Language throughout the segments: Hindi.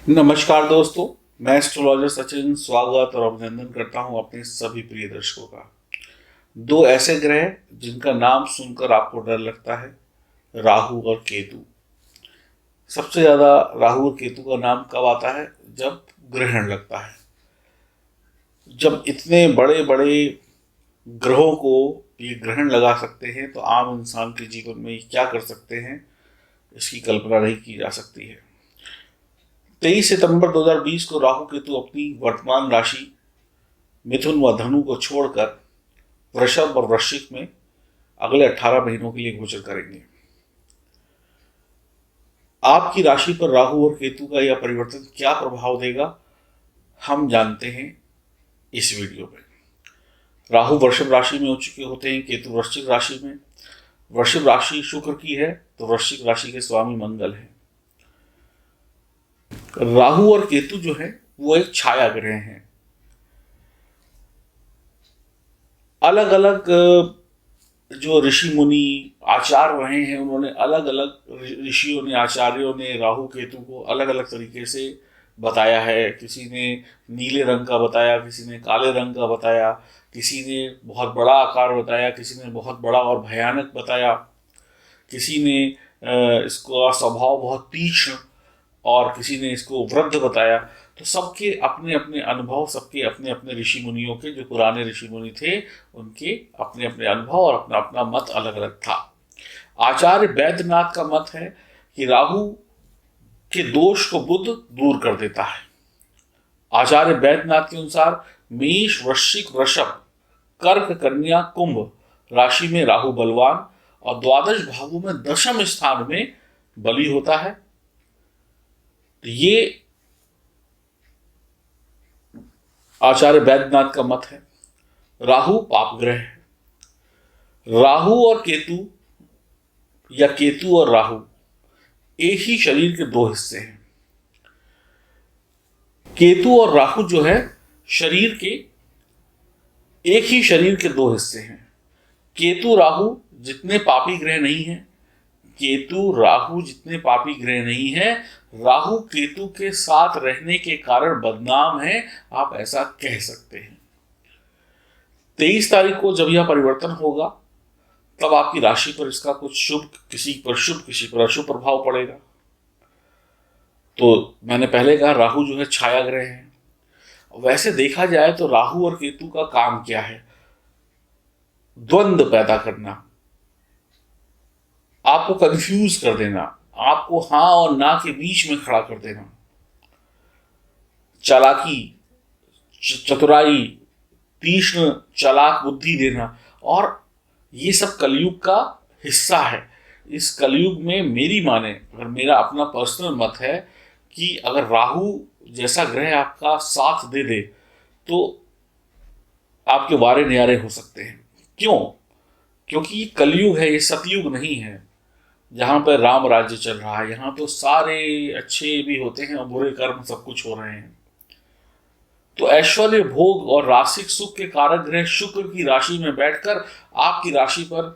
नमस्कार दोस्तों, मैं एस्ट्रोलॉजर सचिन स्वागत और अभिनंदन करता हूं अपने सभी प्रिय दर्शकों का। दो ऐसे ग्रह जिनका नाम सुनकर आपको डर लगता है, राहु और केतु। सबसे ज्यादा राहु और केतु का नाम कब आता है? जब ग्रहण लगता है। जब इतने बड़े बड़े ग्रहों को ये ग्रहण लगा सकते हैं तो आम इंसान के जीवन में ये क्या कर सकते हैं, इसकी कल्पना नहीं की जा सकती है। 23 सितंबर 2020 को राहु केतु अपनी वर्तमान राशि मिथुन व धनु को छोड़कर वृषभ और वृश्चिक में अगले 18 महीनों के लिए गोचर करेंगे। आपकी राशि पर राहु और केतु का यह परिवर्तन क्या प्रभाव देगा, हम जानते हैं इस वीडियो में। राहु वृषभ राशि में हो चुके होते हैं, केतु वृश्चिक राशि में। वृषभ राशि शुक्र की है तो वृश्चिक राशि के स्वामी मंगल है। राहु और केतु जो है वो एक छाया ग्रह हैं। अलग अलग जो ऋषि मुनि आचार्य रहे हैं, उन्होंने अलग अलग ऋषियों ने, आचार्यों ने राहु केतु को अलग अलग तरीके से बताया है। किसी ने नीले रंग का बताया, किसी ने काले रंग का बताया, किसी ने बहुत बड़ा आकार बताया, किसी ने बहुत बड़ा और भयानक बताया, किसी ने इसका स्वभाव बहुत तीक्ष्ण और किसी ने इसको वृद्ध बताया। तो सबके अपने अपने अनुभव, सबके अपने अपने ऋषि मुनियों के, जो पुराने ऋषि मुनि थे, उनके अपने अपने अनुभव और अपना अपना मत अलग अलग था। आचार्य वैद्यनाथ का मत है कि राहु के दोष को बुध दूर कर देता है। आचार्य वैद्यनाथ के अनुसार मेष, वृश्चिक, वृषभ, कर्क, कन्या, कुंभ राशि में राहु बलवान और द्वादश भावों में दशम स्थान में बली होता है। तो ये आचार्य वैद्यनाथ का मत है। राहु पाप ग्रह है। राहु और केतु या केतु और राहु एक ही शरीर के दो हिस्से हैं। केतु और राहु जो है शरीर के, एक ही शरीर के दो हिस्से हैं। केतु राहु जितने पापी ग्रह नहीं है, केतु राहु जितने पापी ग्रह नहीं है, राहु केतु के साथ रहने के कारण बदनाम है, आप ऐसा कह सकते हैं। 23 तारीख को जब यह परिवर्तन होगा तब आपकी राशि पर इसका कुछ शुभ, किसी पर शुभ, किसी पर अशुभ प्रभाव पड़ेगा। तो मैंने पहले कहा राहु जो है छाया ग्रह है। वैसे देखा जाए तो राहु और केतु का काम क्या है? द्वंद्व पैदा करना, आपको कंफ्यूज कर देना, आपको हाँ और ना के बीच में खड़ा कर देना, चालाकी, चतुराई, तीक्ष्ण चालाक बुद्धि देना। और ये सब कलयुग का हिस्सा है। इस कलयुग में मेरी माने, अगर मेरा अपना पर्सनल मत है कि अगर राहु जैसा ग्रह आपका साथ दे दे तो आपके वारे न्यारे हो सकते हैं। क्यों? क्योंकि ये कलयुग है, ये सतयुग नहीं है जहां पर राम राज्य चल रहा है। यहाँ तो सारे अच्छे भी होते हैं और बुरे कर्म सब कुछ हो रहे हैं। तो ऐश्वर्य, भोग और राशिक सुख के कारक ग्रह शुक्र की राशि में बैठकर आपकी राशि पर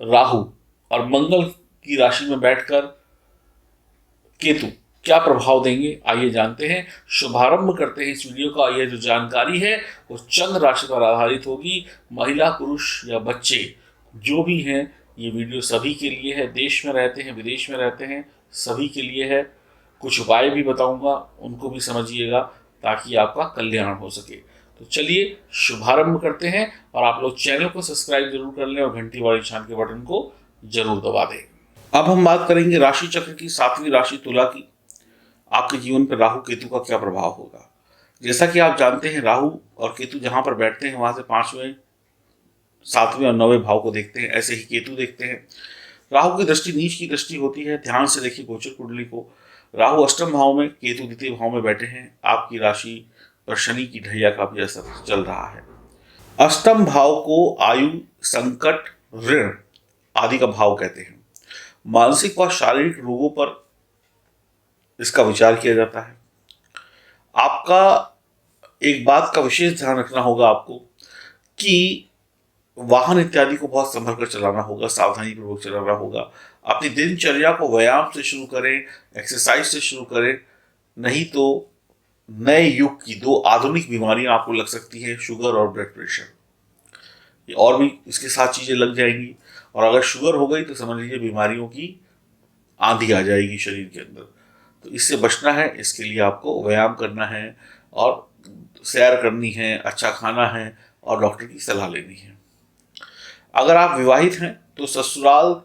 राहु और मंगल की राशि में बैठकर केतु क्या प्रभाव देंगे, आइए जानते हैं। शुभारंभ करते हैं इस वीडियो का। यह जो जानकारी है वो चंद्र राशि पर आधारित होगी। महिला, पुरुष या बच्चे जो भी हैं, ये वीडियो सभी के लिए है। देश में रहते हैं, विदेश में रहते हैं, सभी के लिए है। कुछ उपाय भी बताऊंगा, उनको भी समझिएगा ताकि आपका कल्याण हो सके। तो चलिए शुभारंभ करते हैं। और आप लोग चैनल को सब्सक्राइब जरूर कर लें और घंटी वाले निशान के बटन को जरूर दबा दें। अब हम बात करेंगे राशि चक्र की, 7वीं राशि तुला की। आपके जीवन पर राहु केतु का क्या प्रभाव होगा? जैसा कि आप जानते हैं, राहु और केतु जहां पर बैठते हैं वहां से 5वें, 7वें और 9वें भाव को देखते हैं। ऐसे ही केतु देखते हैं। राहु की दृष्टि नीच की दृष्टि होती है। ध्यान से देखिए गोचर कुंडली को। राहु अष्टम भाव में, केतु द्वितीय भाव में बैठे हैं। आपकी राशि पर शनि की ढैया का भी असर चल रहा है। अष्टम भाव को आयु, संकट, ऋण आदि का भाव कहते हैं। मानसिक व शारीरिक रोगों पर इसका विचार किया जाता है। आपका एक बात का विशेष ध्यान रखना होगा आपको कि वाहन इत्यादि को बहुत संभल कर चलाना होगा, सावधानी पूर्वक चलाना होगा। अपनी दिनचर्या को व्यायाम से शुरू करें, एक्सरसाइज से शुरू करें, नहीं तो नए युग की दो आधुनिक बीमारियां आपको लग सकती है, शुगर और ब्लड प्रेशर। ये और भी इसके साथ चीजें लग जाएंगी, और अगर शुगर हो गई तो समझ लीजिए बीमारियों की आंधी आ जाएगी शरीर के अंदर। तो इससे बचना है, इसके लिए आपको व्यायाम करना है और सैर करनी है, अच्छा खाना है और डॉक्टर की सलाह लेनी है। अगर आप विवाहित हैं तो ससुराल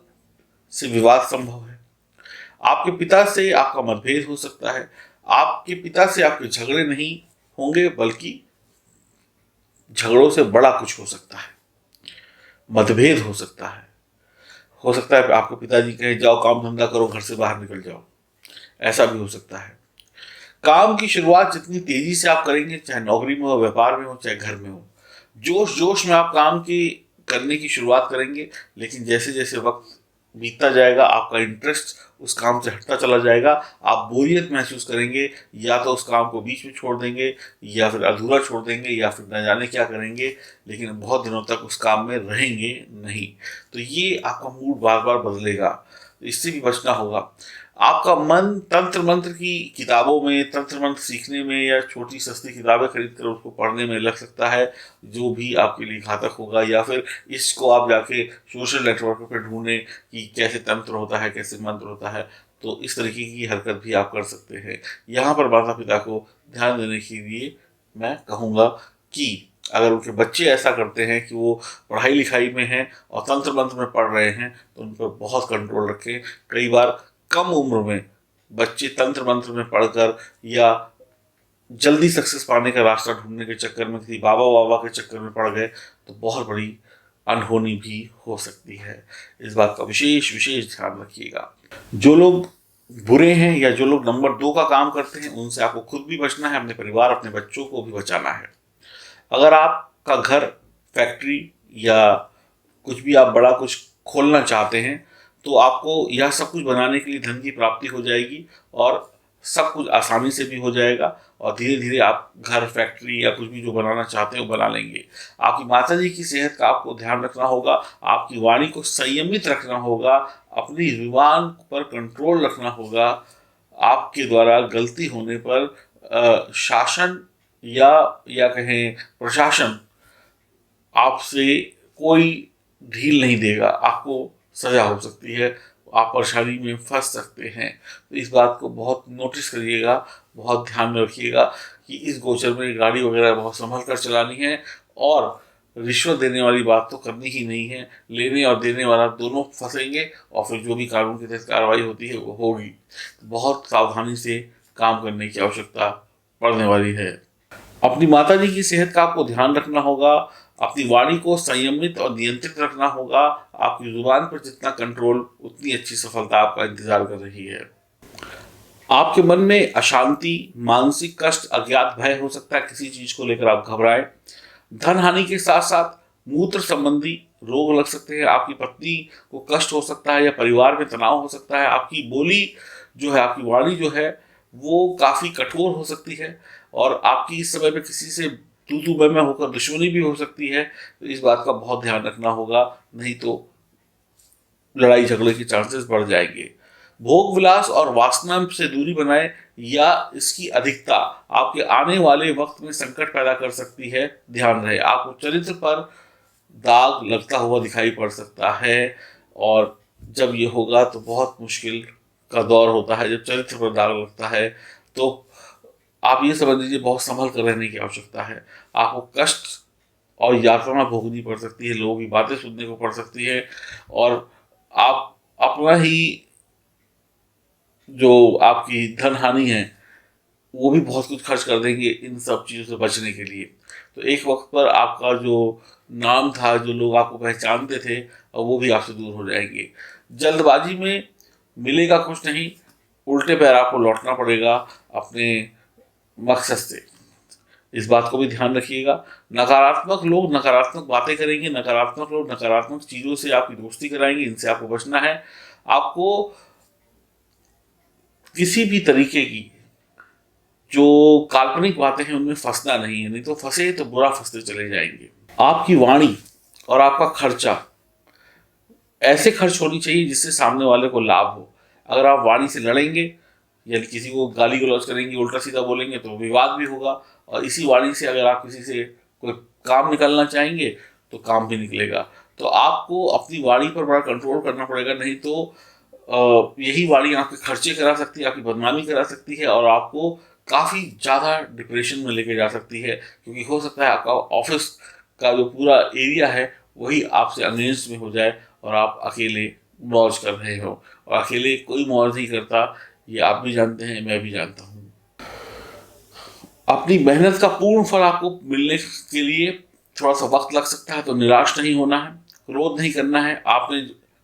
से विवाद संभव है। आपके पिता से आपका मतभेद हो सकता है। आपके पिता से आपके झगड़े नहीं होंगे, बल्कि झगड़ों से बड़ा कुछ हो सकता है, मतभेद हो सकता है। हो सकता है आपके पिताजी कहे जाओ काम धंधा करो, घर से बाहर निकल जाओ, ऐसा भी हो सकता है। काम की शुरुआत जितनी तेजी से आप करेंगे, चाहे नौकरी में हो, व्यापार में हो, चाहे घर में हो, जोश जोश में आप काम की करने की शुरुआत करेंगे, लेकिन जैसे जैसे वक्त बीतता जाएगा आपका इंटरेस्ट उस काम से हटता चला जाएगा। आप बोरियत महसूस करेंगे, या तो उस काम को बीच में छोड़ देंगे, या फिर अधूरा छोड़ देंगे, या फिर न जाने क्या करेंगे, लेकिन बहुत दिनों तक उस काम में रहेंगे नहीं। तो ये आपका मूड बार बार बदलेगा, तो इससे भी बचना होगा। आपका मन तंत्र मंत्र की किताबों में, तंत्र मंत्र सीखने में, या छोटी सस्ती किताबें खरीद कर उसको पढ़ने में लग सकता है, जो भी आपके लिए घातक होगा। या फिर इसको आप जाके सोशल नेटवर्क पे ढूंढें कि कैसे तंत्र होता है, कैसे मंत्र होता है। तो इस तरीके की हरकत भी आप कर सकते हैं। यहाँ पर माता पिता को ध्यान देने के लिए मैं कहूँगा कि अगर उनके बच्चे ऐसा करते हैं कि वो पढ़ाई लिखाई में हैं और तंत्र मंत्र में पढ़ रहे हैं, तो उन पर बहुत कंट्रोल रखें। कई बार कम उम्र में बच्चे तंत्र मंत्र में पढ़कर या जल्दी सक्सेस पाने का रास्ता ढूंढने के चक्कर में किसी बाबा बाबा के चक्कर में पड़ गए, तो बहुत बड़ी अनहोनी भी हो सकती है। इस बात का विशेष विशेष ध्यान रखिएगा। जो लोग बुरे हैं या जो लोग नंबर 2 का काम करते हैं, उनसे आपको खुद भी बचना है, अपने परिवार, अपने बच्चों को भी बचाना है। अगर आपका घर, फैक्ट्री या कुछ भी आप बड़ा कुछ खोलना चाहते हैं, तो आपको यह सब कुछ बनाने के लिए धन की प्राप्ति हो जाएगी, और सब कुछ आसानी से भी हो जाएगा, और धीरे धीरे आप घर, फैक्ट्री या कुछ भी जो बनाना चाहते हैं वो बना लेंगे। आपकी माता जी की सेहत का आपको ध्यान रखना होगा, आपकी वाणी को संयमित रखना होगा, अपनी जुबान पर कंट्रोल रखना होगा। आपके द्वारा गलती होने पर शासन या कहें प्रशासन आपसे कोई ढील नहीं देगा, आपको सजा हो सकती है, आप परेशानी में फंस सकते हैं। तो इस बात को बहुत नोटिस करिएगा, बहुत ध्यान में रखिएगा कि इस गोचर में गाड़ी वगैरह बहुत संभल कर चलानी है, और रिश्वत देने वाली बात तो करनी ही नहीं है। लेने और देने वाला दोनों फंसेंगे, और फिर जो भी कानून के तहत कार्रवाई होती है वो होगी। तो बहुत सावधानी से काम करने की आवश्यकता पड़ने वाली है। अपनी माता जी की सेहत का आपको ध्यान रखना होगा, अपनी वाणी को संयमित और नियंत्रित रखना होगा। आपकी जुबान पर जितना कंट्रोल, उतनी अच्छी सफलता आपका इंतजार कर रही है। आपके मन में अशांति, मानसिक कष्ट, अज्ञात भय हो सकता है, किसी चीज को लेकर आप घबराएं। धन हानि के साथ साथ मूत्र संबंधी रोग लग सकते हैं, आपकी पत्नी को कष्ट हो सकता है, या परिवार में तनाव हो सकता है। आपकी बोली जो है, आपकी वाणी जो है, वो काफी कठोर हो सकती है, और आपकी इस समय पे किसी से तू तू मैं होकर दुश्मनी भी हो सकती है। तो इस बात का बहुत ध्यान रखना होगा, नहीं तो लड़ाई झगड़े के चांसेस बढ़ जाएंगे। भोग विलास और वासना से दूरी बनाए, या इसकी अधिकता आपके आने वाले वक्त में संकट पैदा कर सकती है, ध्यान रहे। आपको चरित्र पर दाग लगता हुआ दिखाई पड़ सकता है, और जब ये होगा तो बहुत मुश्किल का दौर होता है। जब चरित्र पर दाग लगता है तो आप ये समझ लीजिए बहुत संभल कर रहने की आवश्यकता है। आपको कष्ट और यातना भोगनी पड़ सकती है, लोगों की बातें सुनने को पड़ सकती है, और आप अपना ही जो आपकी धन हानि है वो भी बहुत कुछ खर्च कर देंगे इन सब चीज़ों से बचने के लिए। तो एक वक्त पर आपका जो नाम था, जो लोग आपको पहचानते थे, और वो भी आपसे दूर हो जाएंगे। जल्दबाजी में मिलेगा कुछ नहीं, उल्टे पैर आपको लौटना पड़ेगा अपने मकसद से। इस बात को भी ध्यान रखिएगा। नकारात्मक लोग नकारात्मक बातें करेंगे, नकारात्मक लोग नकारात्मक चीज़ों से आपकी दोस्ती कराएंगे, इनसे आपको बचना है। आपको किसी भी तरीके की जो काल्पनिक बातें हैं उनमें फंसना नहीं है, नहीं तो फंसे तो बुरा फंसते चले जाएंगे। आपकी वाणी और आपका खर्चा ऐसे खर्च होनी चाहिए जिससे सामने वाले को लाभ हो। अगर आप वाणी से लड़ेंगे यदि किसी को गाली गलौज करेंगे, उल्टा सीधा बोलेंगे तो विवाद भी होगा। और इसी वाणी से अगर आप किसी से कोई काम निकालना चाहेंगे तो काम भी निकलेगा। तो आपको अपनी वाणी पर बड़ा कंट्रोल करना पड़ेगा, नहीं तो यही वाणी आपके खर्चे करा सकती है, आपकी बदनामी करा सकती है और आपको काफ़ी ज़्यादा डिप्रेशन में लेके जा सकती है। क्योंकि हो सकता है आपका ऑफिस का जो पूरा एरिया है वही आपसे अगेंस्ट में हो जाए और आप अकेले मौज कर रहे हो। और अकेले कोई मौज नहीं करता, ये आप भी जानते हैं, मैं भी जानता हूँ। अपनी मेहनत का पूर्ण फल आपको मिलने के लिए थोड़ा सा वक्त लग सकता है, तो निराश नहीं होना है, क्रोध नहीं करना है। आपने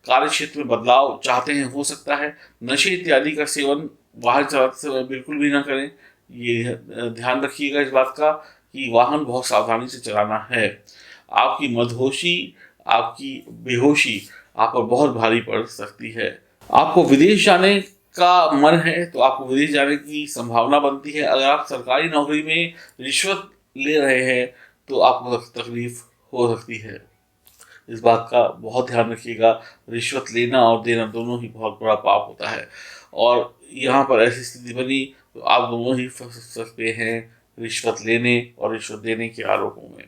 कार्य क्षेत्र में बदलाव चाहते हैं, हो सकता है। नशे इत्यादि का सेवन वाहन चलाते समय बिल्कुल भी ना करें। ये ध्यान रखिएगा इस बात का कि वाहन बहुत सावधानी से चलाना है। आपकी मदहोशी, आपकी बेहोशी आप पर बहुत भारी पड़ सकती है। आपको विदेश जाने का मन है तो आपको विदेश जाने की संभावना बनती है। अगर आप सरकारी नौकरी में रिश्वत ले रहे हैं तो आपको तकलीफ हो सकती है। इस बात का बहुत ध्यान रखिएगा। रिश्वत लेना और देना दोनों ही बहुत बड़ा पाप होता है और यहाँ पर ऐसी स्थिति बनी तो आप दोनों ही फंस सकते हैं, रिश्वत लेने और रिश्वत देने के आरोपों में।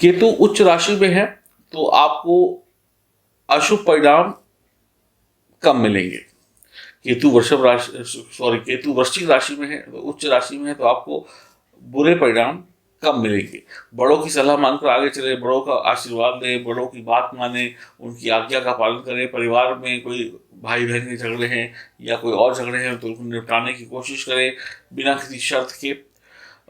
केतु उच्च राशि में है तो आपको अशुभ परिणाम कम मिलेंगे। केतु वृश्चिक राशि में है तो उच्च राशि में है तो आपको बुरे परिणाम कम मिलेंगे। बड़ों की सलाह मानकर आगे चले, बड़ों का आशीर्वाद लें, बड़ों की बात माने, उनकी आज्ञा का पालन करें। परिवार में कोई भाई बहन के झगड़े हैं या कोई और झगड़े हैं तो उनको निपटाने की कोशिश करें बिना किसी शर्त के।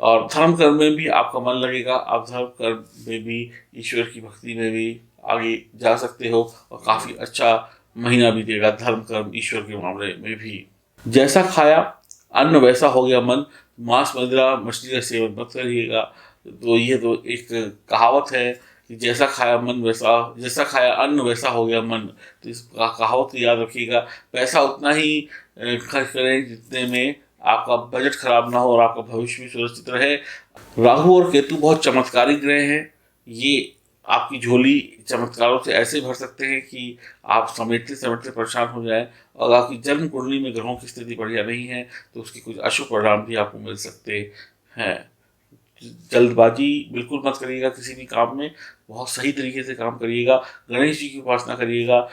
और धर्म कर्म में भी आपका मन लगेगा, आप धर्म कर्म में भी, ईश्वर की भक्ति में भी आगे जा सकते हो और काफ़ी अच्छा महीना बीतेगा धर्म कर्म ईश्वर के मामले में भी। जैसा खाया अन्न वैसा हो गया मन, मांस मदिरा मछली का सेवन मत करिएगा। तो ये तो एक कहावत है कि जैसा खाया अन्न वैसा हो गया मन। तो इस कहावत को याद रखिएगा। पैसा उतना ही खर्च करें जितने में आपका बजट खराब ना हो और आपका भविष्य भी सुरक्षित रहे। राहु और केतु बहुत चमत्कारी ग्रह हैं। ये आपकी झोली चमत्कारों से ऐसे भर सकते हैं कि आप समेटते समेटते परेशान हो जाएं। और आपकी जन्म कुंडली में ग्रहों की स्थिति बढ़िया नहीं है तो उसके कुछ अशुभ परिणाम भी आपको मिल सकते हैं। जल्दबाजी बिल्कुल मत करिएगा किसी भी काम में, बहुत सही तरीके से काम करिएगा। गणेश जी की उपासना करिएगा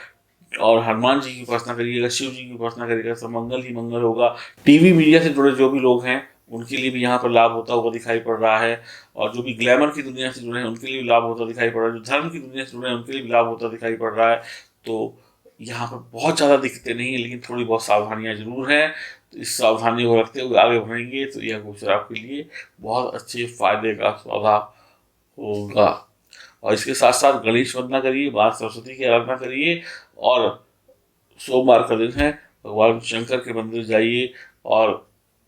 और हनुमान जी की उपासना करिएगा, शिव जी की उपासना करिएगा, सब मंगल ही मंगल होगा। टीवी मीडिया से जुड़े जो भी लोग हैं उनके लिए भी यहाँ पर लाभ होता हुआ दिखाई पड़ रहा है। और जो भी ग्लैमर की दुनिया से जुड़े हैं उनके लिए भी लाभ होता दिखाई पड़ रहा है। जो धर्म की दुनिया से जुड़े हैं उनके लिए भी लाभ होता दिखाई पड़ रहा है। तो यहाँ पर बहुत ज़्यादा दिक्कतें नहीं है लेकिन थोड़ी बहुत सावधानियाँ जरूर हैं। तो इस सावधानी को रखते हुए आगे बढ़ेंगे तो यह गोचर आपके लिए बहुत अच्छे फायदे का सौदा होगा। और इसके साथ साथ गणेश वंदना करिए, माँ सरस्वती की आराधना करिए और सोमवार का दिन है, भगवान शंकर के मंदिर जाइए और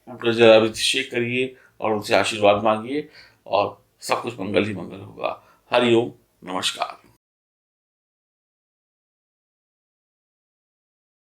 उनका जलाभिषेक करिए और उनसे आशीर्वाद मांगिए और सब कुछ मंगल ही मंगल होगा। हरिओम, नमस्कार।